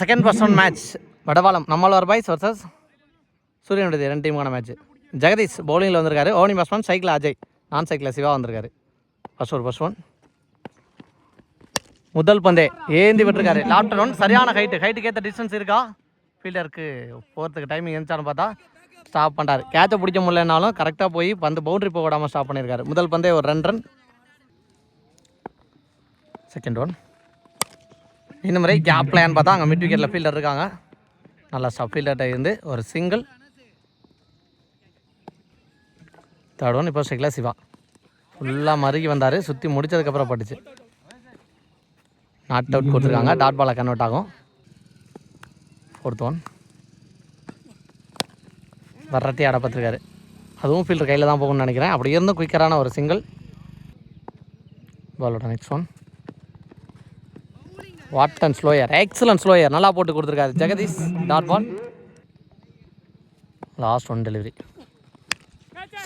Second first one match Vadavalam நம்மளோர் boys versus சூரியனுடைய 2 டீமுக்கான match. Jagadish பவுலிங்கில் வந்திருக்காரு. ஓவனிங் பேட்ஸ்மேன் சைக்கிள் அஜய், நான் சைக்கிள் சிவா வந்திருக்காரு. ஃபர்ஸ்ட் ஒன் முதல் பந்தே ஏந்தி விட்டுருக்காரு. லாப்டர் ஒன் சரியான ஹைட்டுக்கு ஏற்ற டிஸ்டன்ஸ் இருக்கா, ஃபீல்டருக்கு போகிறதுக்கு டைமிங் இருந்துச்சான்னு பார்த்தா ஸ்டாப் பண்ணுறாரு. கேட்சை பிடிக்க முடியலனாலும் கரெக்டாக போய் பந்து பவுண்டரி போக விடாமல் ஸ்டாப் பண்ணியிருக்காரு. முதல் பந்தே ஒரு 2 ரன். செகண்ட் ஒன் இந்த முறை கேப் பிளேன்னு பார்த்தா அங்கே மிட் விக்கெட்டில் ஃபீல்டர் இருக்காங்க. நல்லா ஸ்டாப் ஃபீல்டர்கிட்ட இருந்து ஒரு சிங்கிள். தேர்ட் ஒன் இப்போ சைக்கிளாக சிவா ஃபுல்லாக மறுகி வந்தார். சுற்றி முடித்ததுக்கப்புறம் பட்டுச்சு. நாட் அவுட் கொடுத்துருக்காங்க. டாட் பாலை கன்வெர்ட் ஆகும். ஃபோர்த் ஒன் வரட்டி ஆட பார்த்துருக்காரு. அதுவும் ஃபீல்டர் கையில் தான் போகணும்னு நினைக்கிறேன். அப்படி இருந்தும் குயிக்கரான ஒரு சிங்கிள். பாலோட நெக்ஸ்ட் ஒன் வாட்டன் ஸ்லோயர், எக்ஸலன்ட் ஸ்லோயர், நல்லா போட்டு கொடுத்துருக்காரு Jagadeesh. Dot ball. Last one delivery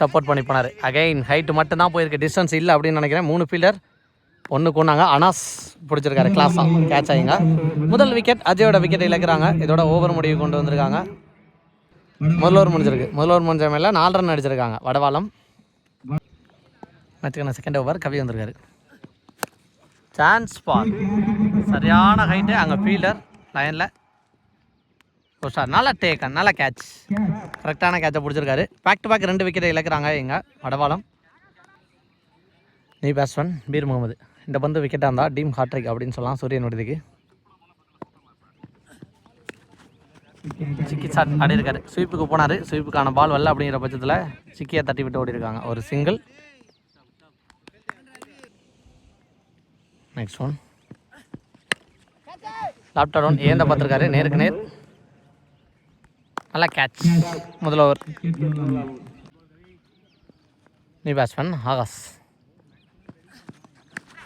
support பண்ணி போனார். அகைன் ஹைட்டு மட்டும்தான் போயிருக்கு, டிஸ்டன்ஸ் இல்லை அப்படின்னு நினைக்கிறேன். 3 ஃபீல்டர் 1 கொண்டாங்க. அனாஸ் பிடிச்சிருக்காரு கிளாஸாக கேட்ச் ஆகிங்க. முதல் விக்கெட் அஜயோட விக்கெட்டை இழக்கிறாங்க. இதோட ஓவர் முடிவு கொண்டு வந்திருக்காங்க. முதல் ஓவர் முடிஞ்ச மேலே 4 ரன் அடிச்சிருக்காங்க வடவாளம். மேட்சுக்கான செகண்ட் ஓவர் கவி வந்திருக்காரு. சான்ஸ் பால் சரியான ஹைட்டு, அங்கே ஃபீல்டர் லைனில் ஒரு ஸ்டார். நல்லா டேக்கன், நல்லா கேட்ச், கரெக்டான கேட்சை பிடிச்சிருக்காரு. பேக் டு பேக் 2 விக்கெட்டை இழக்கிறாங்க இங்கே வடவாளம். நீ பேட்ஸ்மேன் பீர் முகமது. இந்த பந்து விக்கெட்டாக இருந்தால் டீம் ஹாட்ரிக் அப்படின்னு சொல்லலாம் சூரியன் விடுதிக்கு. சிக்கி ஷாட் ஆடி இருக்காரு. ஸ்வீப்புக்கு போனார். ஸ்வீப்புக்கான பால் வரல அப்படிங்கிற பட்சத்தில் சிக்கியை தட்டி விட்டு ஓடி இருக்காங்க. ஒரு single. Next one laptop one ஏந்த பார்த்துருக்காரு. நேருக்கு நேர் நல்லா கேட்ச். முதல் ஓவர் நீ பேட்ஸ்மேன் ஆகாஷ்.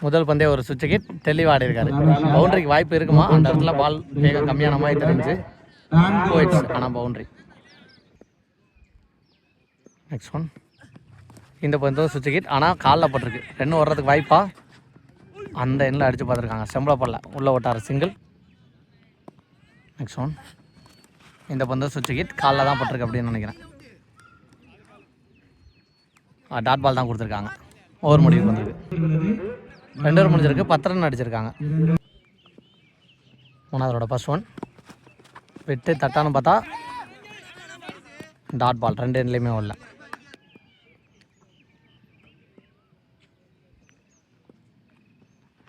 முதல் பந்தே ஒரு சுவிட்ச் கிட் தெளிவாக ஆடி இருக்காரு. பவுண்டரிக்கு வாய்ப்பு இருக்குமா, அந்த இடத்துல பால் வேக கம்மியான மாதிரி தெரிஞ்சு போயிடுச்சு, ஆனால் பவுண்டரி. நெக்ஸ்ட் ஒன் இந்த பந்து சுவிட்ச் கிட், ஆனால் காலில் பட்டிருக்கு. 2 வர்றதுக்கு வாய்ப்பா, அந்த எண்ணில் அடித்து பார்த்துருக்காங்க. செம்பளை பல்ல உள்ளே ஓட்டார் சிங்கிள். நெக்ஸ்ட் ஒன் இந்த பந்து சுவிட்ச் கிட் காலில் தான் பட்டிருக்கு அப்படின்னு நினைக்கிறேன். டாட் பால் தான் கொடுத்துருக்காங்க. ஓவர் முடிவுக்கு வந்துருக்கு. 2 ஓவர் முடிஞ்சிருக்கு. 10 ரன் அடிச்சிருக்காங்க. மூணாவதோட ஃபர்ஸ்ட் ஒன் விட்டு தட்டான்னு பார்த்தா டாட் பால் 2 எண்ணிலையுமே வரல.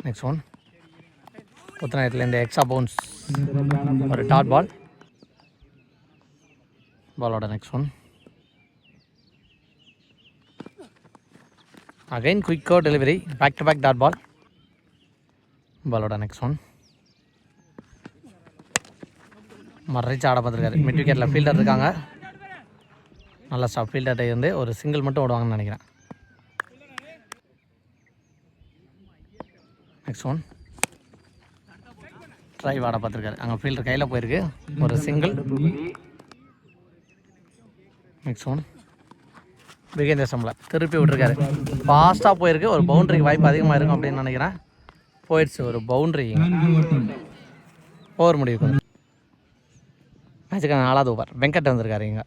நெக்ஸ்ட் ஒன் புத்தநாயத்துலேருந்து எக்ஸ்ட்ரா பவுன்ஸ் ஒரு டாட் பால். பாலோட நெக்ஸ்ட் ஒன் அகைன் குயிக்கோ delivery, back to back dot ball. பாலோட நெக்ஸ்ட் ஒன் மறைச்சு ஆட பார்த்துருக்காரு. மிட் விக்கெட்டில் ஃபீல்டர் இருக்காங்க. நல்லா ஸ்டாப் ஃபீல்டர்கிட்ட இருந்து ஒரு சிங்கிள் மட்டும் ஓடுவாங்கன்னு நினைக்கிறேன். நெக்ஸ்ட் ஒன் ட்ரைவ் ஆட பார்த்துருக்காரு. அங்கே ஃபீல்டர் கையில் போயிருக்கு. ஒரு சிங்கிள். நெக்ஸ்ட் ஒன் விகேந்தர் சம்பளை திருப்பி விட்டுருக்காரு. ஃபாஸ்ட்டாக போயிருக்கு. ஒரு பவுண்டரிக்கு வாய்ப்பு அதிகமாக இருக்கும் அப்படின்னு நினைக்கிறேன். போயிடுச்சு ஒரு பவுண்டரி. ஓவர் முடிவுக்கு மேட்சுக்கான 4வது ஓவர் வெங்கட் வந்திருக்காரு. இங்கே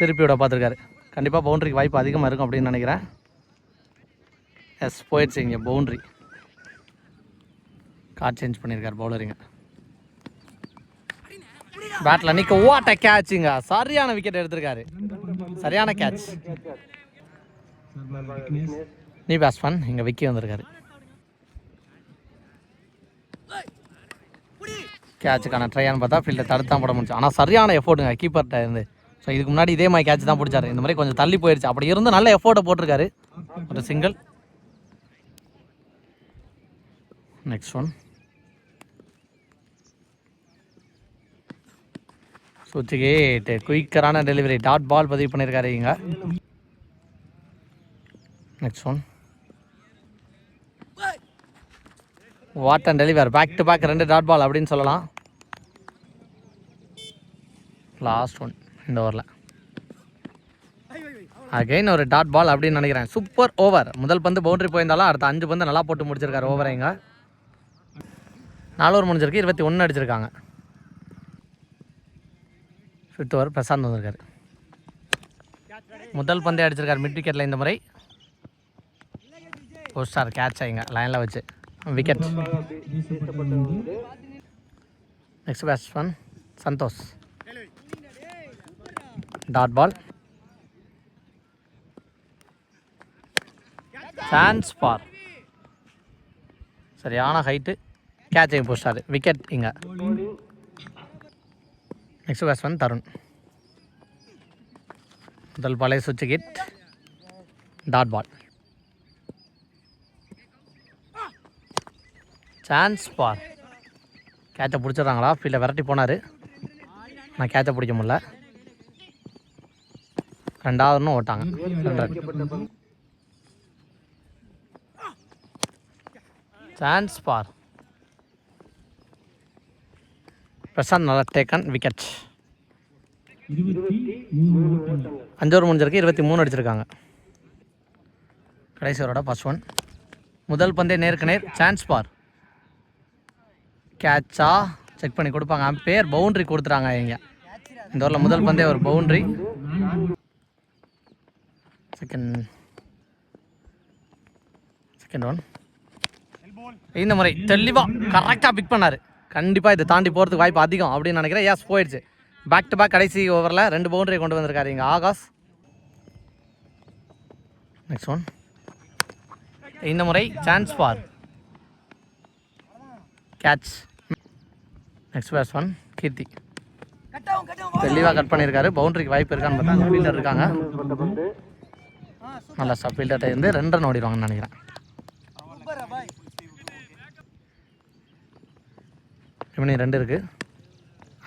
திருப்பி விட பார்த்துருக்காரு. கண்டிப்பாக பவுண்டரிக்கு வாய்ப்பு அதிகமாக இருக்கும் அப்படின்னு நினைக்கிறேன். எஸ் போயிடுச்சு இங்கே பவுண்ட்ரி. கார்ட் சேஞ்ச் பண்ணியிருக்கார் பவுலரிங்க. பேட்டில் நிற்க ஓட்ட கேட்சுங்க. சரியான விக்கெட் எடுத்திருக்காரு. சரியான கேட்ச். நீ பேட்ஸ்மேன் இங்கே விக்கி வந்திருக்காரு. கேட்சுக்கான ட்ரையான்னு பார்த்தா ஃபீல்டர் தடுத்தான் போட முடிச்சு. ஆனால் சரியான எஃபோர்ட்டுங்க கீப்பர்கிட்ட இருந்து. ஸோ இதுக்கு முன்னாடி இதே மாதிரி கேட்ச் தான் பிடிச்சாரு. இந்த மாதிரி கொஞ்சம் தள்ளி போயிடுச்சு. அப்படி இருந்து நல்ல எஃபோர்ட்டை போட்டிருக்காரு. ஒரு சிங்கிள். நெக்ஸ்ட் ஒன் சுவிட்ச் கேட் குயிக்கரான டெலிவரி, டாட் பால் பதிவு பண்ணியிருக்காரு இங்க. Next one what and deliver, back to back 2 dot ball அப்படின்னு சொல்லலாம். லாஸ்ட் ஒன் இந்த ஓவரில் அகைன் ஒரு டாட் பால் அப்படின்னு நினைக்கிறேன். Super over. முதல் பந்து பவுண்டரி போயிருந்தாலும் அடுத்த 5 பந்து நல்லா போட்டு முடிச்சிருக்காரு ஓவரை. இங்கே 4 ஓவர் முடிஞ்சிருக்கு, 21 அடிச்சிருக்காங்க. 5th ஓவர் பிரசாந்த் வந்திருக்காரு. முதல் பந்தே அடிச்சிருக்காரு மிட் விக்கெட்டில் இந்த முறை. 4 ஸ்டார் கேட்ச் ஆகிங்க லைனில் வச்சு wicket. Next batsman Santhosh. Dot ball. Chance for சரியான ஹைட்டு கேட்ச் ஆகி போஸ்டாரு விக்கெட். இங்கே நெக்ஸ்ட் பேட்ஸ்மேன் தருண். முதல் பாலே சுவிட்ச் hit. Dot ball. Chance for கேட்சை பிடிச்சிட்றாங்களா? ஃபீல்டை விரட்டி போனார், நான் கேட்சை பிடிக்க முடியல. 2வது ஓட்டாங்க. 2 சான்ஸ் ஃபார் பிரசாந்த் நல்லா டேக்கன் விக்கெட். 5 ஓவர் முடிஞ்சிருக்கு, 23 அடிச்சிருக்காங்க. கடைசி ஓவரோட ஃபர்ஸ்ட் ஒன். முதல் பந்தே நேருக்கு நேர். சான்ஸ் ஃபார் கேட்சா செக் பண்ணி கொடுப்பாங்க. அம்பையர் பவுண்ட்ரி கொடுத்துட்டாங்க. இங்கே இந்த ஓவரில் முதல் பந்தே ஒரு பவுண்ட்ரி. Second one. இந்த முறை தெளிவாக கரெக்டாக பிக் பண்ணார். கண்டிப்பாக இதை தாண்டி போகிறதுக்கு வாய்ப்பு அதிகம் அப்படின்னு நினைக்கிறேன். யாஸ் போயிடுச்சு. பேக் டு பேக் கடைசி ஓவரில் 2 பவுண்டரி கொண்டு வந்திருக்காரு இங்கே ஆகாஷ். Next one. இந்த முறை chance for catch. Next batsman Keerthi. தெளிவாக கட் பண்ணியிருக்காரு. பவுண்டரிக்கு வாய்ப்பு இருக்கான்னு பார்த்தா ஃபீல்டர் இருக்காங்க. நல்லா ஸ்டாப் ஃபீல்டர்கிட்ட இருந்து 2 ரன் ஓடிடுவாங்கன்னு நினைக்கிறேன். இவனி 2 இருக்குது.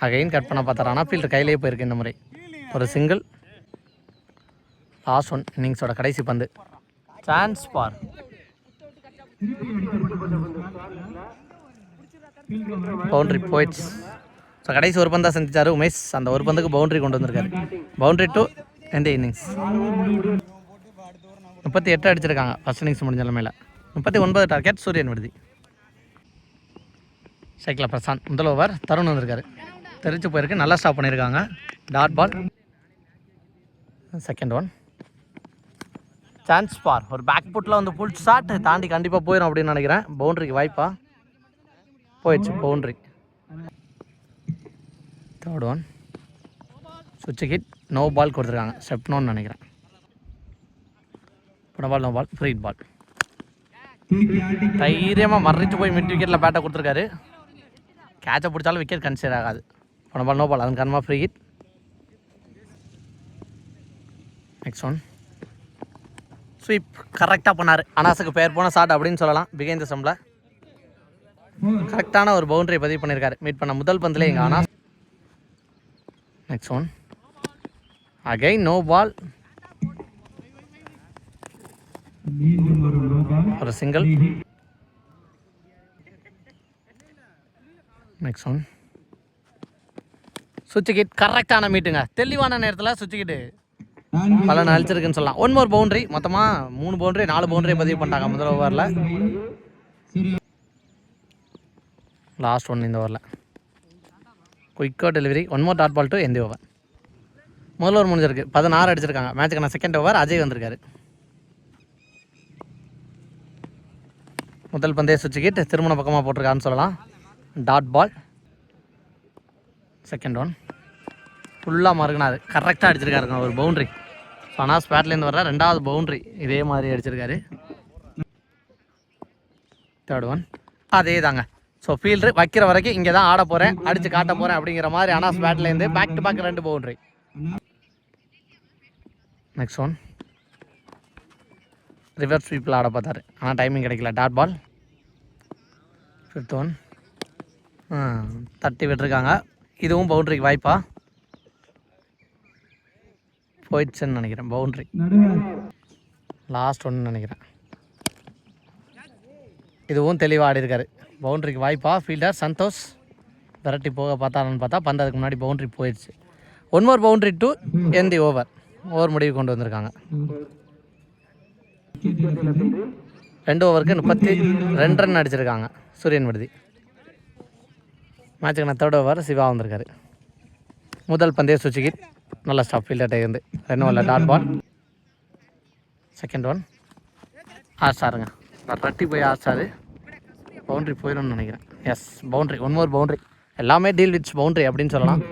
அகைன் கட் பண்ண பார்த்தாரானா ஃபீல்டர் கையிலேயே போயிருக்கு இந்த முறை. ஒரு சிங்கிள். லாஸ்ட் ஒன் இன்னிங்ஸோட கடைசி பந்து. Chance for boundary poets. So கடைசி ஒரு பந்தாக சந்திச்சார் உமேஷ். அந்த ஒரு பந்துக்கு பவுண்ட்ரி கொண்டு வந்திருக்காரு. பவுண்ட்ரி டு எந்த இன்னிங்ஸ். 38 அடிச்சிருக்காங்க ஃபர்ஸ்ட் இன்னிங்ஸ் முடிஞ்ச நிலைமையில். 39 டார்கெட் சூரியன் விடுதி. சைக்கிள் பிரசாந்த். முதல் ஓவர் தருண் வந்திருக்காரு. தெரிச்சு போயிருக்கு, நல்லா ஸ்டாப் பண்ணியிருக்காங்க. Dot ball. Second one. Chance for ஒரு பேக் புட்டில் வந்து புல் ஷாட் தாண்டி கண்டிப்பாக போயிடும் அப்படின்னு நினைக்கிறேன். பவுண்ட்ரிக்கு வாய்ப்பா போயிடுச்சு. பவுண்ட்ரி. Third one. சுவிட்ச் ஹிட். நோ பால் கொடுத்துருக்காங்க. ஸ்டெப் நோன்னு நினைக்கிறேன். Ball no ball. Free ball. தைரியமாக மறைச்சு போய் மிட் விக்கெட்டில் பேட்டை கொடுத்துருக்காரு. கேட்சை பிடிச்சாலும் விக்கெட் கன்சிடர் ஆகாது. Ball no ball. அதன் காரணமாக free hit. Next one. Sweep கரெக்டாக பண்ணார். அனாஸுக்கு பேர் போன ஷாட் அப்படின்னு சொல்லலாம். பிகைன் த ஸ்டம்பில் கரெக்டான ஒரு பவுண்டரி பதிவு பண்ணியிருக்காரு. மீட் பண்ண முதல் பந்திலே இங்கே Anas. Next one. Again no ball. ஒரு சிங்கிள். Next one. சுவிட்ச் கிட் கரெக்டான மீட்டுங்க. தெளிவான நேரத்தில் சுவிட்ச் கிட்டு பல அழிச்சிருக்குன்னு சொல்லலாம். 1 மோர் பவுண்ட்ரி. மொத்தமாக 3 பவுண்ட்ரி 4 பவுண்டரி பதிவு பண்ணிட்டாங்க முதல் ஓவரில். லாஸ்ட் ஒன் இந்த ஓவரில். குயிக்காக delivery. 1 more dot ball to எந்த ஓவர். முதல் ஓவர் முடிஞ்சிருக்கு. 16 அடிச்சிருக்காங்க. மேட்சுக்கு நான் செகண்ட் ஓவர். அஜய் வந்திருக்காரு. முதல் பந்தே சுவிட்ச் கிட் திருமண பக்கமாக போட்டிருக்காருன்னு சொல்லலாம். Dot ball. Second one. ஃபுல்லாக மறுகினாரு. கரெக்டாக அடிச்சிருக்காருங்க ஒரு பவுண்ட்ரி. ஸோ ஆனால் ஸ்பேட்லேருந்து வர்ற 2வது பவுண்ட்ரி இதே மாதிரி அடிச்சிருக்காரு. Third one. அதே தாங்க. ஸோ ஃபீல்டர் வைக்கிற வரைக்கும் இங்கே தான் ஆட போகிறேன், அடித்து காட்ட போகிறேன் அப்படிங்கிற மாதிரி ஆனால் ஸ்பேட்லேருந்து back to back 2 boundary. Next one. Reverse ஸ்வீப்பில் ஆட பார்த்தாரு, ஆனால் டைமிங் கிடைக்கல. Dot ball. Fifth one. தட்டி விட்டுருக்காங்க. இதுவும் பவுண்ட்ரிக்கு வாய்ப்பா போயிடுச்சுன்னு நினைக்கிறேன். பவுண்ட்ரி. லாஸ்ட் ஒன்று நினைக்கிறேன். இதுவும் தெளிவாக ஆடி இருக்காரு. பவுண்ட்ரிக்கு வாய்ப்பா ஃபீல்டர் சந்தோஷ் விரட்டி போக பார்த்தாருன்னு பார்த்தா பந்து அதுக்கு முன்னாடி பவுண்ட்ரி போயிடுச்சு. 1 more boundary to end the over. Over முடிவு கொண்டு வந்திருக்காங்க. 2 ஓவருக்கு 32 ரன் அடிச்சிருக்காங்க சூரியன் விடுதி. மேட்சுக்கு நான் 3rd ஓவர் சிவா வந்திருக்காரு. முதல் பந்தய சுவிட்ச் நல்ல ஸ்டாப் ஃபீல்டர் இருந்து 2 ஓவரில் டாட் பால். செகண்ட் ஒன் ஆர்ஸ்டாருங்க. ரட்டி போய் ஆர்ஸ்டாரு பவுண்ட்ரி போயிடும்னு நினைக்கிறேன். Yes boundary, 1 more boundary. எல்லாமே டீல் விட்ஸ் பவுண்ட்ரி அப்படின்னு சொல்லலாம்.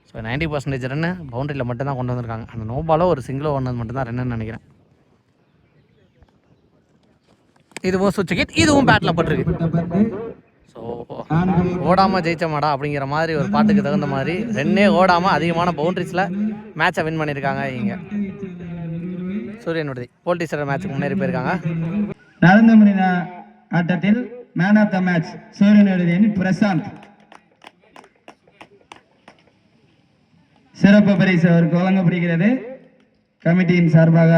ஸோ 90% ரன்னு பவுண்ட்ரியில் மட்டும்தான் கொண்டு வந்திருக்காங்க. அந்த நோ பாலோ ஒரு சிங்கிளோ ஒன்று மட்டும்தான் ரன்னு நினைக்கிறேன். இதுவும் சுவிட்ச் கிட், இதுவும் பேட்டில் பட்டிருக்கு. ஸோ ஓடாமல் ஜெயிச்ச மாடா அப்படிங்கிற மாதிரி ஒரு பாட்டுக்கு தகுந்த மாதிரி 2 ஓடாமல் அதிகமான பவுண்ட்ரிஸில் மேட்சை வின் பண்ணியிருக்காங்க. இங்கே சூரியன் விடுதி போல்டிஸ்டர் மேட்சுக்கு முன்னேறி போயிருக்காங்க. நடந்து முடிந்த ஆட்டத்தில் மேன் ஆஃப் த மேட்ச் சூரியன் விடுதியின் பிரசாந்த் சிறப்பு பரிசு அவருக்கு வழங்கப்படுகிறது. கமிட்டியின் சார்பாக